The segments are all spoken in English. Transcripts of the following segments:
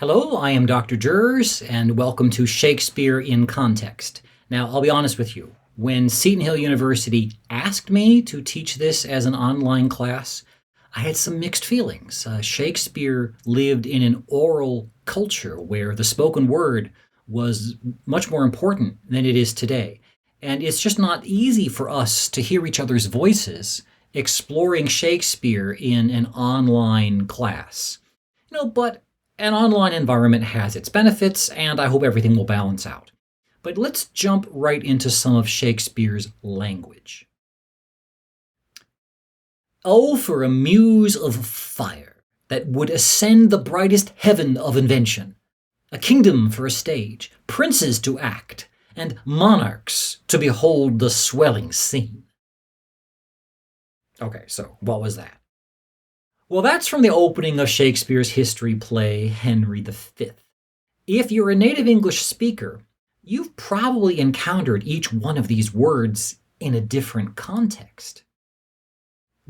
Hello, I am Dr. Jers, and welcome to Shakespeare in Context. Now, I'll be honest with you. When Seton Hill University asked me to teach this as an online class, I had some mixed feelings. Shakespeare lived in an oral culture where the spoken word was much more important than it is today. And it's just not easy for us to hear each other's voices exploring Shakespeare in an online class. But an online environment has its benefits, and I hope everything will balance out. But let's jump right into some of Shakespeare's language. Oh, for a muse of fire that would ascend the brightest heaven of invention, a kingdom for a stage, princes to act, and monarchs to behold the swelling scene. Okay, so what was that? Well, that's from the opening of Shakespeare's history play, Henry V. If you're a native English speaker, you've probably encountered each one of these words in a different context.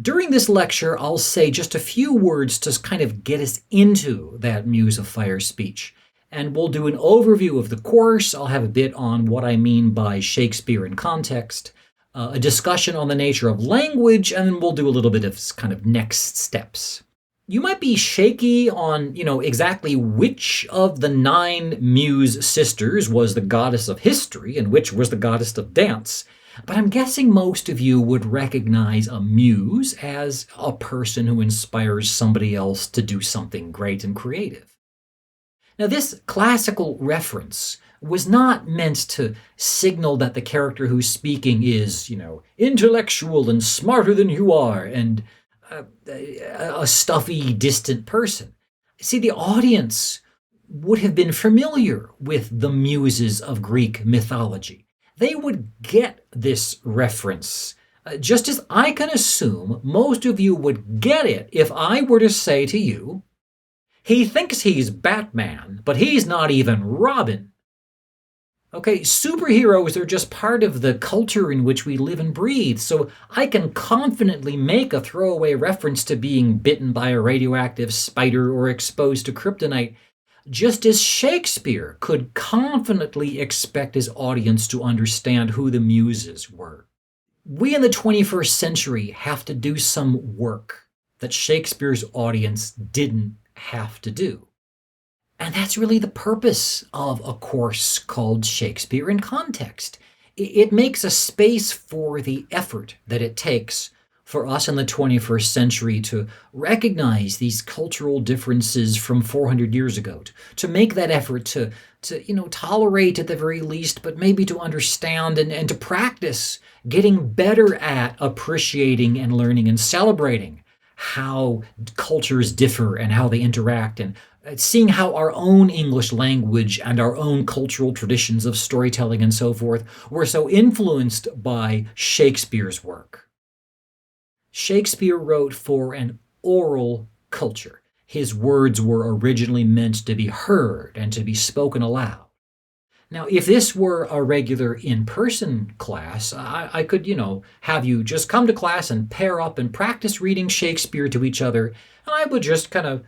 During this lecture, I'll say just a few words to kind of get us into that Muse of Fire speech. And we'll do an overview of the course. I'll have a bit on what I mean by Shakespeare in context, a discussion on the nature of language, and then we'll do a little bit of kind of next steps. You might be shaky on, exactly which of the 9 Muse sisters was the goddess of history and which was the goddess of dance. But I'm guessing most of you would recognize a muse as a person who inspires somebody else to do something great and creative. Now, this classical reference was not meant to signal that the character who's speaking is, intellectual and smarter than you are and a stuffy, distant person. See, the audience would have been familiar with the muses of Greek mythology. They would get this reference, just as I can assume most of you would get it if I were to say to you, he thinks he's Batman, but he's not even Robin. Okay, superheroes are just part of the culture in which we live and breathe, so I can confidently make a throwaway reference to being bitten by a radioactive spider or exposed to kryptonite, just as Shakespeare could confidently expect his audience to understand who the muses were. We in the 21st century have to do some work that Shakespeare's audience didn't have to do. And that's really the purpose of a course called Shakespeare in Context. It makes a space for the effort that it takes for us in the 21st century to recognize these cultural differences from 400 years ago, to make that effort to tolerate at the very least, but maybe to understand and to practice getting better at appreciating and learning and celebrating how cultures differ and how they interact, and seeing how our own English language and our own cultural traditions of storytelling and so forth were so influenced by Shakespeare's work. Shakespeare wrote for an oral culture. His words were originally meant to be heard and to be spoken aloud. Now, if this were a regular in-person class, I could, have you just come to class and pair up and practice reading Shakespeare to each other. And I would just kind of,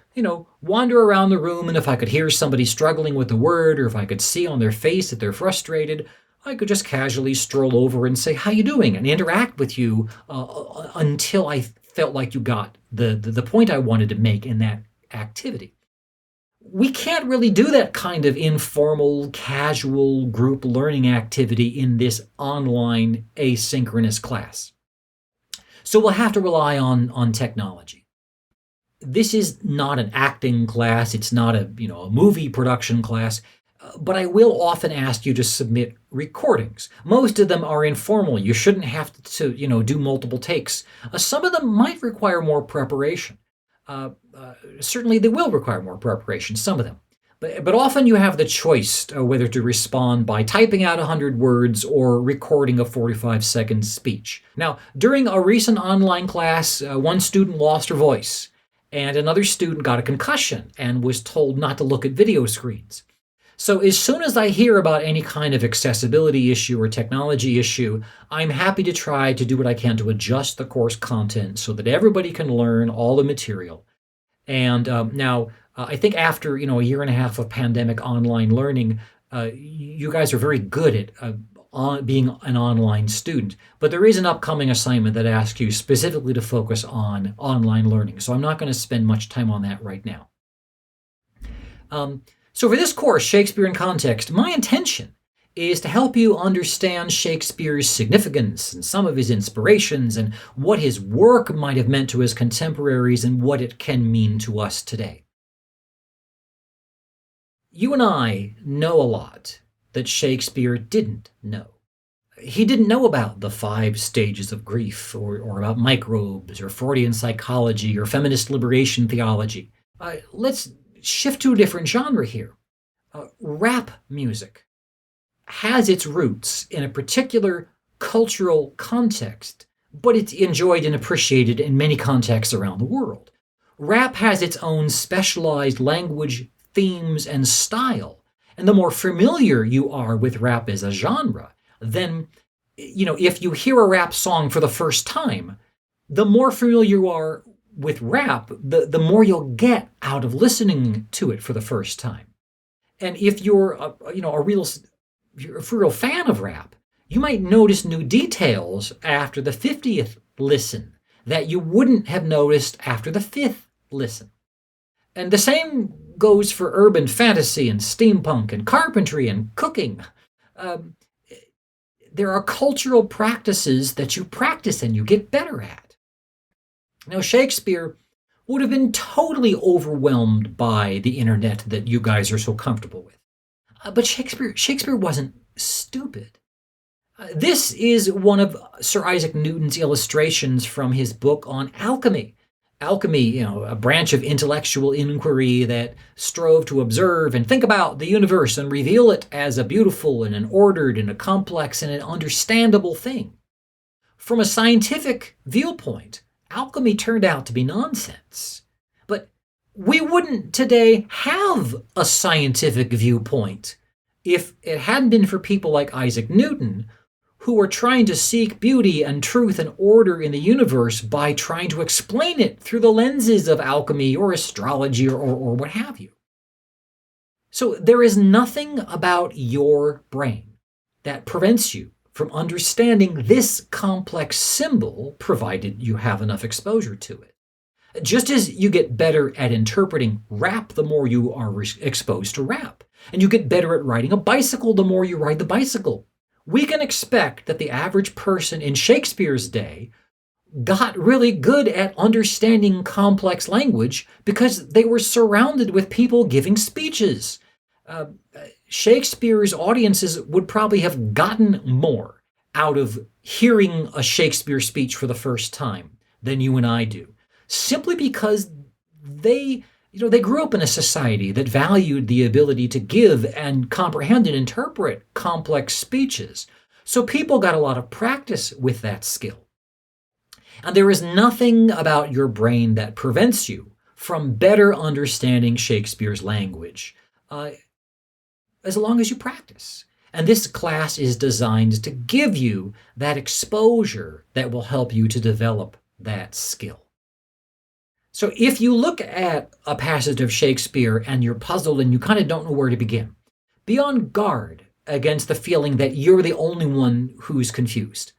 wander around the room, and if I could hear somebody struggling with the word, or if I could see on their face that they're frustrated, I could just casually stroll over and say, how you doing? And interact with you until I felt like you got the point I wanted to make in that activity. We can't really do that kind of informal, casual group learning activity in this online asynchronous class. So we'll have to rely on technology. This is not an acting class. It's not a movie production class. But I will often ask you to submit recordings. Most of them are informal. You shouldn't have to do multiple takes. Some of them might require more preparation. Certainly they will require more preparation, some of them. But often you have the choice whether to respond by typing out 100 words or recording a 45-second speech. Now, during a recent online class, one student lost her voice, and another student got a concussion and was told not to look at video screens. So as soon as I hear about any kind of accessibility issue or technology issue, I'm happy to try to do what I can to adjust the course content so that everybody can learn all the material. And now, I think after a year and a half of pandemic online learning, you guys are very good at being an online student. But there is an upcoming assignment that asks you specifically to focus on online learning. So I'm not going to spend much time on that right now. So for this course, Shakespeare in Context, my intention is to help you understand Shakespeare's significance and some of his inspirations and what his work might have meant to his contemporaries and what it can mean to us today. You and I know a lot that Shakespeare didn't know. He didn't know about the 5 stages of grief, or about microbes, or Freudian psychology, or feminist liberation theology. Let's shift to a different genre here. Rap music has its roots in a particular cultural context, but it's enjoyed and appreciated in many contexts around the world. Rap has its own specialized language, themes, and style. And the more familiar you are with rap as a genre, then, if you hear a rap song for the first time, the more familiar you are with rap, the more you'll get out of listening to it for the first time. And if you're a real fan of rap, you might notice new details after the 50th listen that you wouldn't have noticed after the 5th listen. And the same goes for urban fantasy and steampunk and carpentry and cooking. There are cultural practices that you practice and you get better at. Now, Shakespeare would have been totally overwhelmed by the internet that you guys are so comfortable with. But Shakespeare wasn't stupid. This is one of Sir Isaac Newton's illustrations from his book on alchemy. Alchemy, a branch of intellectual inquiry that strove to observe and think about the universe and reveal it as a beautiful and an ordered and a complex and an understandable thing. From a scientific viewpoint, alchemy turned out to be nonsense. But we wouldn't today have a scientific viewpoint if it hadn't been for people like Isaac Newton, who were trying to seek beauty and truth and order in the universe by trying to explain it through the lenses of alchemy or astrology or what have you. So there is nothing about your brain that prevents you from understanding this complex symbol, provided you have enough exposure to it. Just as you get better at interpreting rap the more you are exposed to rap, and you get better at riding a bicycle the more you ride the bicycle, we can expect that the average person in Shakespeare's day got really good at understanding complex language because they were surrounded with people giving speeches. Shakespeare's audiences would probably have gotten more out of hearing a Shakespeare speech for the first time than you and I do, simply because they grew up in a society that valued the ability to give and comprehend and interpret complex speeches. So people got a lot of practice with that skill. And there is nothing about your brain that prevents you from better understanding Shakespeare's language, as long as you practice. And this class is designed to give you that exposure that will help you to develop that skill. So if you look at a passage of Shakespeare and you're puzzled and you kind of don't know where to begin, be on guard against the feeling that you're the only one who's confused.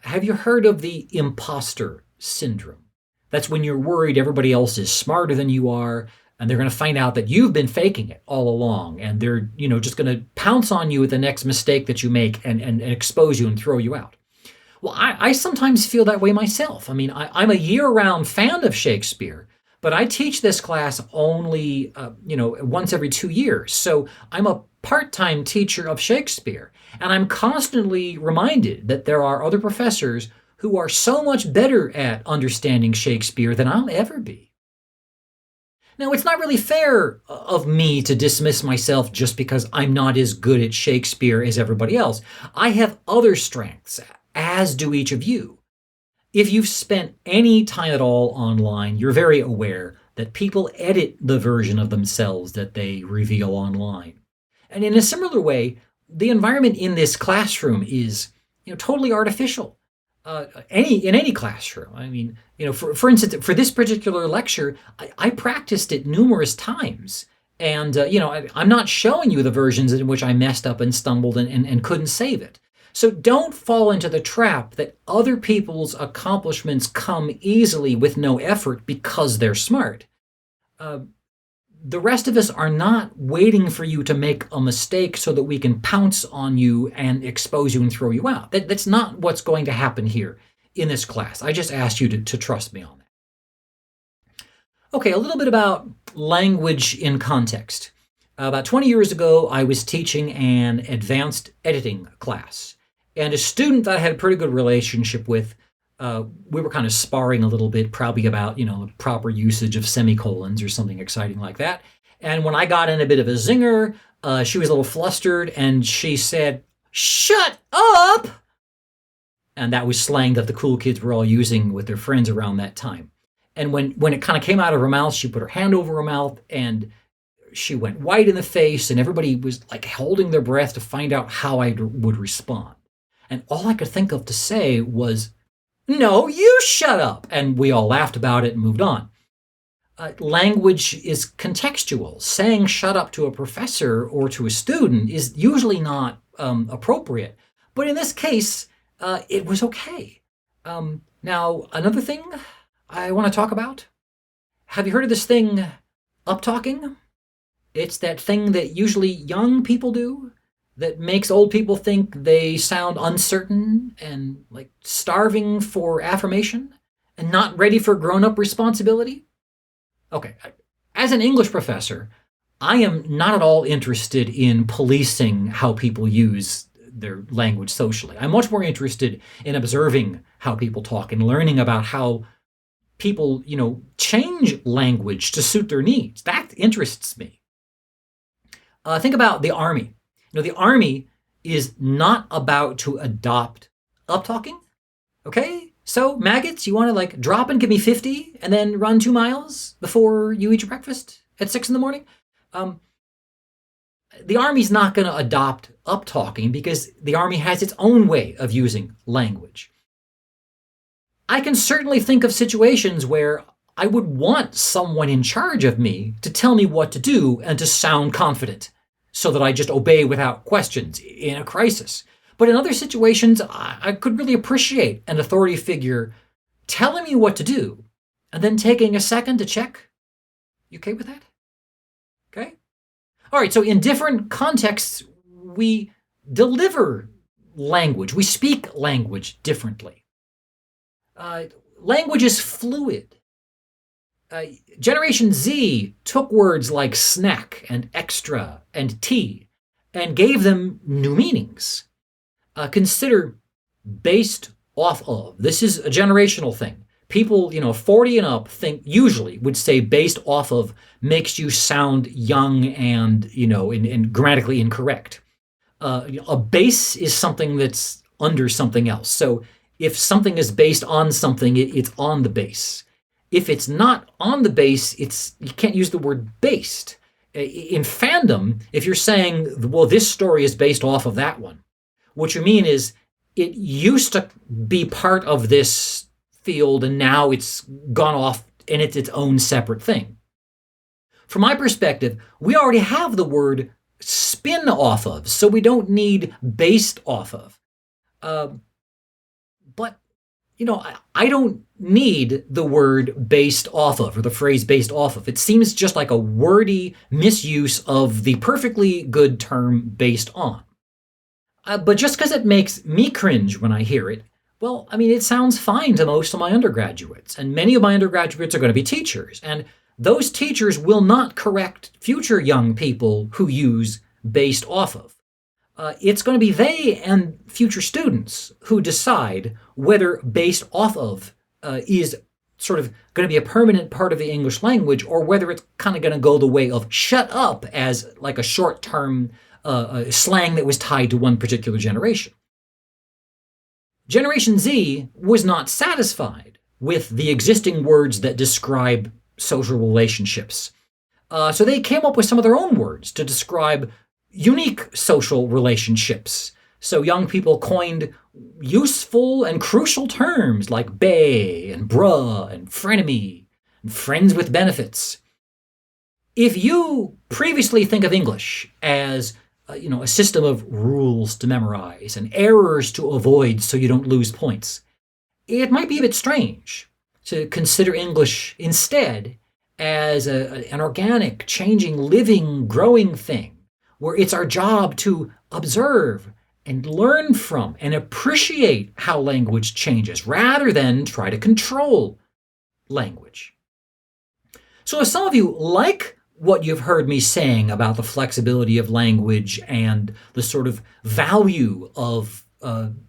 Have you heard of the imposter syndrome? That's when you're worried everybody else is smarter than you are, and they're going to find out that you've been faking it all along, and they're just going to pounce on you at the next mistake that you make and expose you and throw you out. Well, I sometimes feel that way myself. I mean, I'm a year-round fan of Shakespeare, but I teach this class only, once every 2 years. So I'm a part-time teacher of Shakespeare, and I'm constantly reminded that there are other professors who are so much better at understanding Shakespeare than I'll ever be. Now, it's not really fair of me to dismiss myself just because I'm not as good at Shakespeare as everybody else. I have other strengths, as do each of you. If you've spent any time at all online, you're very aware that people edit the version of themselves that they reveal online. And in a similar way, the environment in this classroom is totally artificial. In any classroom. I mean, for instance, for this particular lecture, I practiced it numerous times. And, I'm not showing you the versions in which I messed up and stumbled and couldn't save it. So don't fall into the trap that other people's accomplishments come easily with no effort because they're smart. Uh, the rest of us are not waiting for you to make a mistake so that we can pounce on you and expose you and throw you out. That's not what's going to happen here in this class. I just asked you to trust me on that. Okay, a little bit about language in context. About 20 years ago, I was teaching an advanced editing class. And a student that I had a pretty good relationship with, we were kind of sparring a little bit, probably about, the proper usage of semicolons or something exciting like that. And when I got in a bit of a zinger, she was a little flustered and she said, "Shut up!" And that was slang that the cool kids were all using with their friends around that time. And when it kind of came out of her mouth, she put her hand over her mouth and she went white in the face, and everybody was like holding their breath to find out how I would respond. And all I could think of to say was, "No, you shut up." And we all laughed about it and moved on. Language is contextual. Saying shut up to a professor or to a student is usually not appropriate. But in this case, it was okay. Now, another thing I want to talk about. Have you heard of this thing, up-talking? It's that thing that usually young people do that makes old people think they sound uncertain and like starving for affirmation and not ready for grown-up responsibility. Okay, as an English professor, I am not at all interested in policing how people use their language socially. I'm much more interested in observing how people talk and learning about how people, change language to suit their needs. That interests me. Think about the Army. The Army is not about to adopt up-talking, okay? So, maggots, you want to drop and give me 50 and then run 2 miles before you eat your breakfast at 6 in the morning? The Army's not going to adopt up-talking because the Army has its own way of using language. I can certainly think of situations where I would want someone in charge of me to tell me what to do and to sound confident so that I just obey without questions in a crisis. But in other situations, I could really appreciate an authority figure telling me what to do and then taking a second to check. You okay with that? Okay? All right, so in different contexts, we deliver language. We speak language differently. Language is fluid. Generation Z took words like snack and extra and tea and gave them new meanings. Consider based off of. This is a generational thing. People, 40 and up usually would say based off of makes you sound young and, and grammatically incorrect. A base is something that's under something else. So if something is based on something, it's on the base. If it's not on the base, you can't use the word based. In fandom, if you're saying, well, this story is based off of that one, what you mean is it used to be part of this field and now it's gone off and it's its own separate thing. From my perspective, we already have the word spin off of, so we don't need based off of. But, I don't need the word based off of or the phrase based off of. It seems just like a wordy misuse of the perfectly good term based on. But just because it makes me cringe when I hear it, well, it sounds fine to most of my undergraduates. And many of my undergraduates are going to be teachers. And those teachers will not correct future young people who use based off of. It's going to be they and future students who decide whether based off of is sort of going to be a permanent part of the English language or whether it's kind of going to go the way of shut up as like a short-term slang that was tied to one particular generation. Generation Z was not satisfied with the existing words that describe social relationships. So they came up with some of their own words to describe unique social relationships. So young people coined useful and crucial terms like bae and bruh and frenemy and friends with benefits. If you previously think of English as a system of rules to memorize and errors to avoid so you don't lose points, it might be a bit strange to consider English instead as an organic, changing, living, growing thing where it's our job to observe and learn from and appreciate how language changes rather than try to control language. So if some of you like what you've heard me saying about the flexibility of language and the sort of value of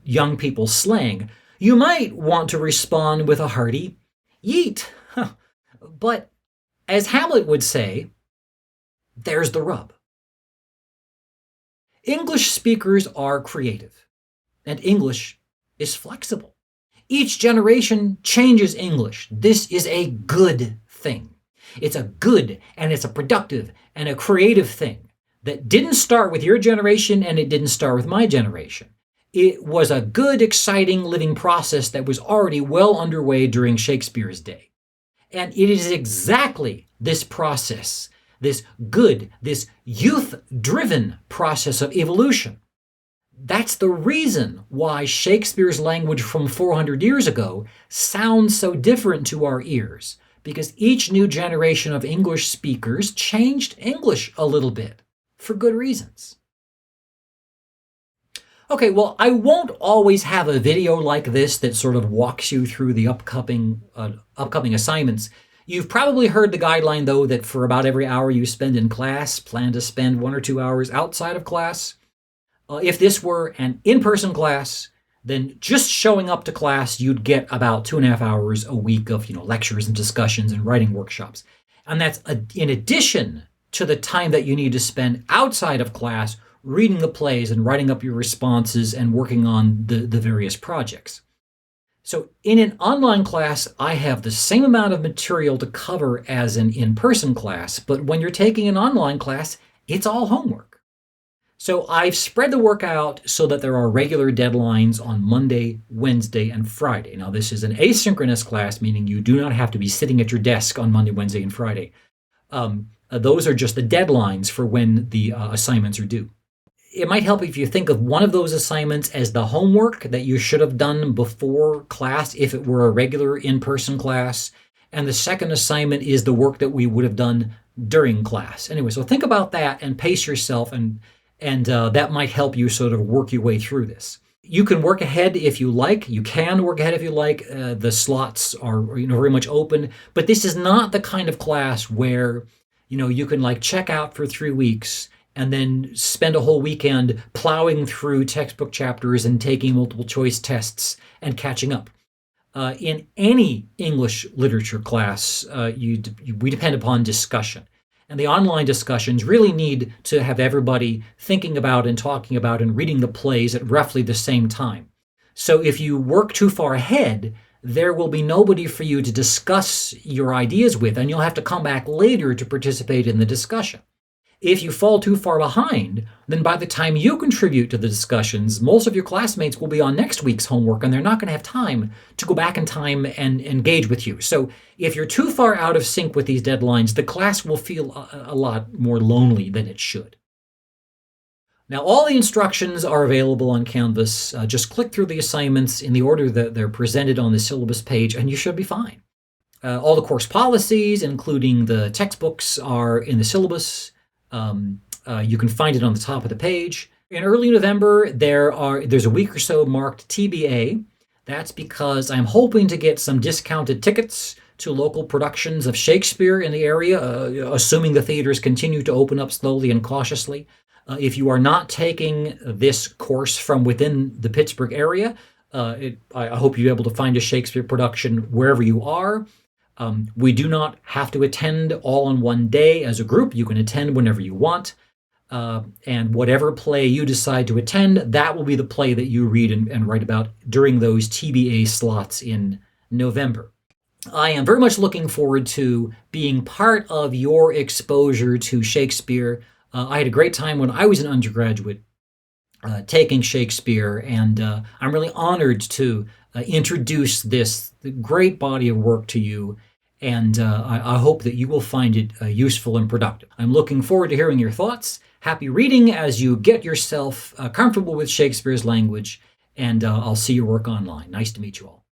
young people's slang, you might want to respond with a hearty yeet. But as Hamlet would say, there's the rub. English speakers are creative, and English is flexible. Each generation changes English. This is a good thing. It's a good and it's a productive and a creative thing that didn't start with your generation and it didn't start with my generation. It was a good, exciting living process that was already well underway during Shakespeare's day. And it is exactly this process, this good, this youth-driven process of evolution. That's the reason why Shakespeare's language from 400 years ago sounds so different to our ears, because each new generation of English speakers changed English a little bit, for good reasons. Okay, well, I won't always have a video like this that sort of walks you through the upcoming assignments. You've probably heard the guideline, though, that for about every hour you spend in class, plan to spend 1 or 2 hours outside of class. If this were an in-person class, then just showing up to class, you'd get about 2.5 hours a week of lectures and discussions and writing workshops. And that's in addition to the time that you need to spend outside of class reading the plays and writing up your responses and working on the various projects. So in an online class, I have the same amount of material to cover as an in-person class, but when you're taking an online class, it's all homework. So I've spread the work out so that there are regular deadlines on Monday, Wednesday, and Friday. Now, this is an asynchronous class, meaning you do not have to be sitting at your desk on Monday, Wednesday, and Friday. Those are just the deadlines for when the assignments are due. It might help if you think of one of those assignments as the homework that you should have done before class if it were a regular in-person class, and the second assignment is the work that we would have done during class. Anyway, so think about that and pace yourself, and that might help you sort of work your way through this. You can work ahead if you like. You can work ahead if you like. The slots are very much open, but this is not the kind of class where you can check out for 3 weeks and then spend a whole weekend plowing through textbook chapters and taking multiple choice tests and catching up. In any English literature class, we depend upon discussion. And the online discussions really need to have everybody thinking about and talking about and reading the plays at roughly the same time. So if you work too far ahead, there will be nobody for you to discuss your ideas with, and you'll have to come back later to participate in the discussion. If you fall too far behind, then by the time you contribute to the discussions, most of your classmates will be on next week's homework and they're not going to have time to go back in time and engage with you. So if you're too far out of sync with these deadlines, the class will feel a lot more lonely than it should. Now, all the instructions are available on Canvas. Just click through the assignments in the order that they're presented on the syllabus page, and you should be fine. All the course policies, including the textbooks, are in the syllabus. You can find it on the top of the page. In early November, there's a week or so marked TBA. That's because I'm hoping to get some discounted tickets to local productions of Shakespeare in the area, assuming the theaters continue to open up slowly and cautiously. If you are not taking this course from within the Pittsburgh area, I hope you're able to find a Shakespeare production wherever you are. We do not have to attend all on one day as a group. You can attend whenever you want. And whatever play you decide to attend, that will be the play that you read and write about during those TBA slots in November. I am very much looking forward to being part of your exposure to Shakespeare. I had a great time when I was an undergraduate taking Shakespeare, and I'm really honored to introduce this great body of work to you. And I hope that you will find it useful and productive. I'm looking forward to hearing your thoughts. Happy reading as you get yourself comfortable with Shakespeare's language, and I'll see your work online. Nice to meet you all.